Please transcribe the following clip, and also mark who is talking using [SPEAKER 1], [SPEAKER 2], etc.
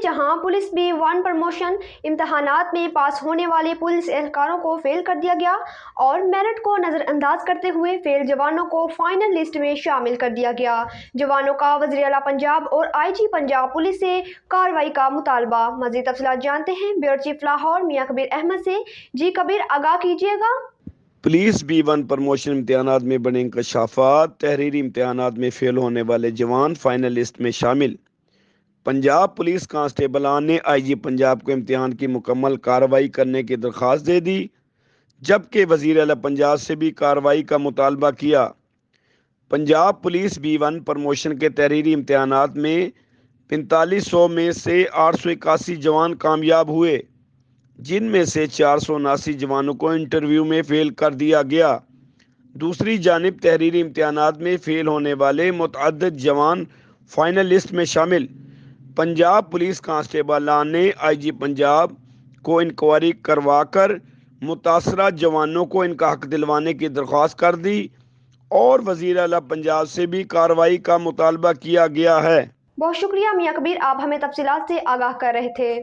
[SPEAKER 1] جہاں police B1 promotion امتحانات میں پاس ہونے والے پولیس اہلکاروں کو فیل کر دیا گیا اور میرٹ کو نظر انداز کرتے ہوئے فیل جوانوں کو فائنل لسٹ میں شامل کر دیا گیا۔ جوانوں کا وزیر اعلیٰ پنجاب اور IG پنجاب پولیس سے کارروائی کا مطالبہ۔ مزید تفصیلات جانتے ہیں بیورو چیف لاہور میاں کبیر احمد سے۔ جی کبیر، آگاہ کیجیے گا۔
[SPEAKER 2] پولیس B1 پروموشن امتحانات میں بڑے انکشافات، تحریری امتحانات میں فیل ہونے والے جوان فائنل لسٹ میں شامل۔ پنجاب پولیس کانسٹیبلان نے IG پنجاب کو امتحان کی مکمل کارروائی کرنے کی درخواست دے دی، جبکہ وزیر اعلیٰ پنجاب سے بھی کارروائی کا مطالبہ کیا۔ پنجاب پولیس B1 پروموشن کے تحریری امتحانات میں 4500 میں سے 881 جوان کامیاب ہوئے، جن میں سے 479 جوانوں کو انٹرویو میں فیل کر دیا گیا۔ دوسری جانب تحریری امتحانات میں فیل ہونے والے متعدد جوان فائنل لسٹ میں شامل۔ پنجاب پولیس کانسٹیبلان نے IG پنجاب کو انکوائری کروا کر متاثرہ جوانوں کو ان کا حق دلوانے کی درخواست کر دی اور وزیر اعلیٰ پنجاب سے بھی کارروائی کا مطالبہ کیا گیا ہے۔
[SPEAKER 1] بہت شکریہ میاں کبیر، آپ ہمیں تفصیلات سے آگاہ کر رہے تھے۔